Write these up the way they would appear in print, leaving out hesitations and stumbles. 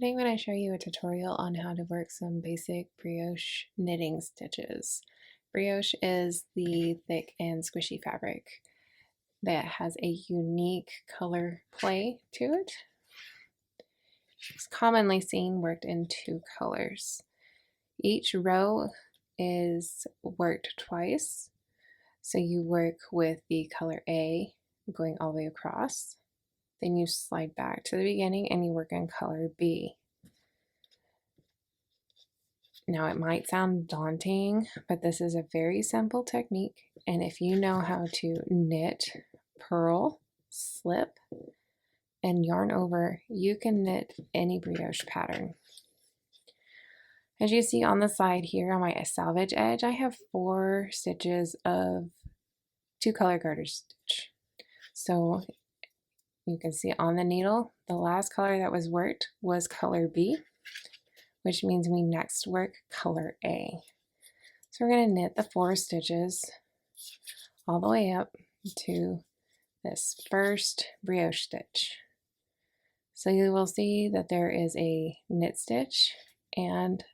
Today I'm going to show you a tutorial on how to work some basic brioche knitting stitches. Brioche is the thick and squishy fabric that has a unique color play to it. It's commonly seen worked in two colors. Each row is worked twice, so you work with the color A going all the way across. Then you slide back to the beginning and you work in color B. Now it might sound daunting, but this is a very simple technique, and if you know how to knit, purl, slip, and yarn over, you can knit any brioche pattern. As you see on the side here on my salvage edge, I have 4 stitches of 2 color garter stitch. So you can see on the needle, the last color that was worked was color B, which means we next work color A. So we're going to knit the 4 stitches all the way up to this first brioche stitch. So you will see that there is a knit stitch and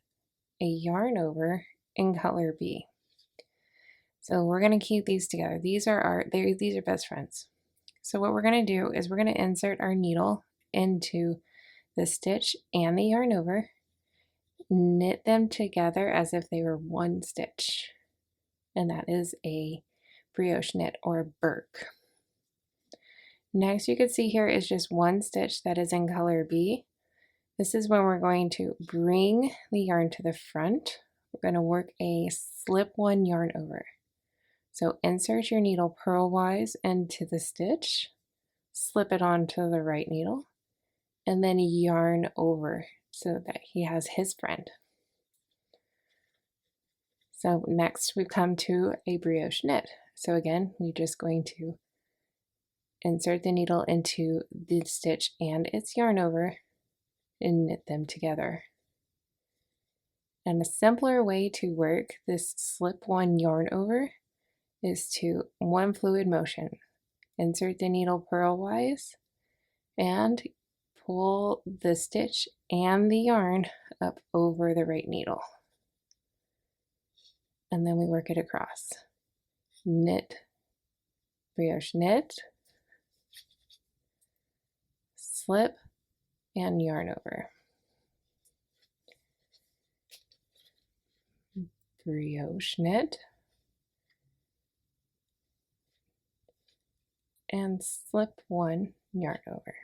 a yarn over in color B. So we're going to keep these together. These are best friends. So what we're going to do is we're going to insert our needle into the stitch and the yarn over, knit them together as if they were one stitch, and that is a brioche knit or Burke. Next, you can see here is just one stitch that is in color B. This is when we're going to bring the yarn to the front. We're going to work a slip one yarn over. So insert your needle purlwise into the stitch, slip it onto the right needle, and then yarn over so that he has his friend. So next we come to a brioche knit. So again, we're just going to insert the needle into the stitch and its yarn over and knit them together. And a simpler way to work this slip one yarn over is to one fluid motion. Insert the needle purlwise and pull the stitch and the yarn up over the right needle. And then we work it across. Knit, brioche knit, slip, and yarn over. Brioche knit, and slip one, yarn over.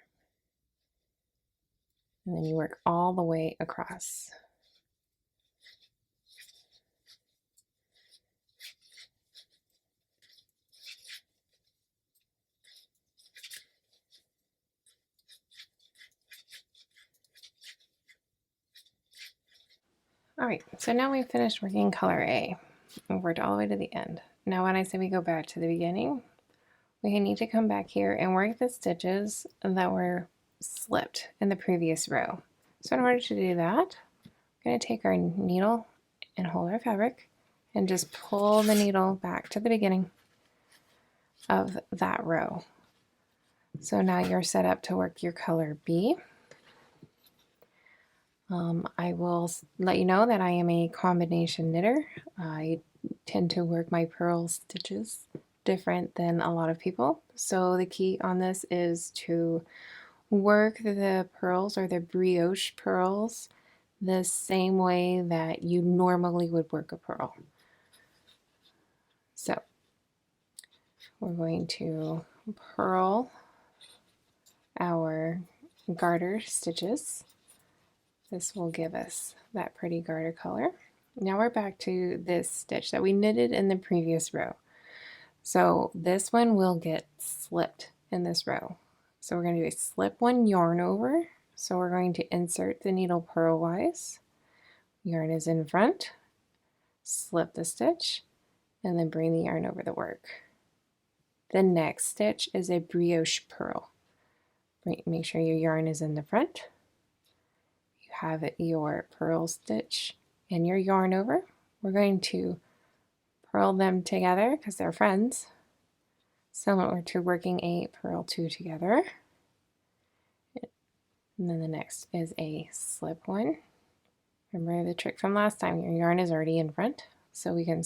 And then you work all the way across. Alright, so now we've finished working color A. We've worked all the way to the end. Now when I say we go back to the beginning, we need to come back here and work the stitches that were slipped in the previous row. So in order to do that, we're going to take our needle and hold our fabric and just pull the needle back to the beginning of that row. So now you're set up to work your color B. I will let you know that I am a combination knitter. I tend to work my purl stitches different than a lot of people. So the key on this is to work the purls or the brioche purls the same way that you normally would work a purl. So we're going to purl our garter stitches. This will give us that pretty garter color. Now we're back to this stitch that we knitted in the previous row. So this one will get slipped in this row. So we're going to do a slip one yarn over. So we're going to insert the needle purlwise. Yarn is in front, slip the stitch, and then bring the yarn over the work. The next stitch is a brioche purl. Make sure your yarn is in the front. You have your purl stitch and your yarn over. We're going to purl them together because they're friends, similar to working a purl two together. And then the next is a slip one. Remember the trick from last time, your yarn is already in front, so we can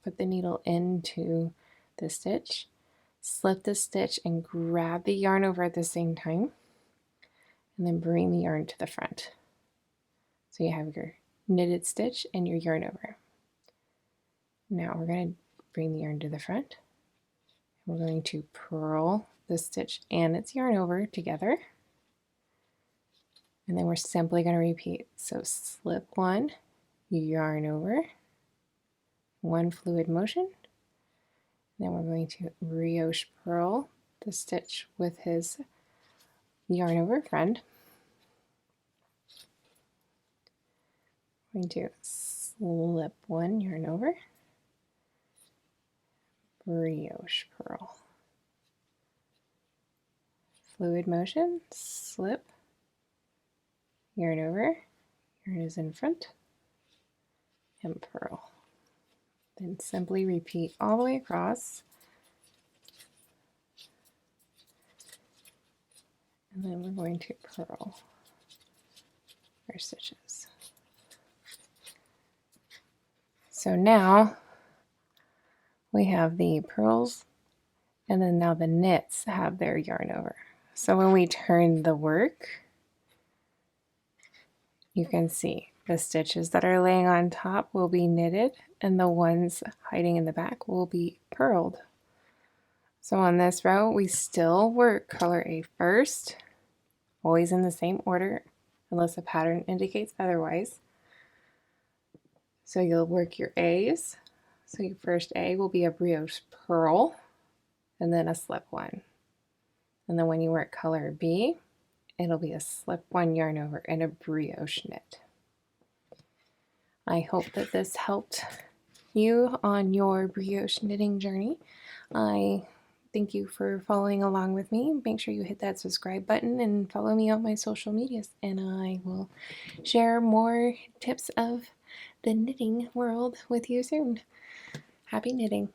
put the needle into the stitch, slip the stitch and grab the yarn over at the same time, and then bring the yarn to the front. So you have your knitted stitch and your yarn over. Now we're going to bring the yarn to the front. We're going to purl the stitch and its yarn over together. And then we're simply going to repeat. So slip one, yarn over, one fluid motion. Then we're going to brioche purl the stitch with his yarn over friend. We're going to slip one, yarn over, brioche purl. Fluid motion, slip, yarn over, yarn is in front, and purl. Then simply repeat all the way across. And then we're going to purl our stitches. So now we have the purls, and then now the knits have their yarn over. So when we turn the work, you can see the stitches that are laying on top will be knitted and the ones hiding in the back will be purled. So on this row, we still work color A first, always in the same order, unless the pattern indicates otherwise. So you'll work your A's. So your first A will be a brioche purl and then a slip one. And then when you work color B, it'll be a slip one yarn over and a brioche knit. I hope that this helped you on your brioche knitting journey. I thank you for following along with me. Make sure you hit that subscribe button and follow me on my social medias, and I will share more tips of the knitting world with you soon. Happy knitting!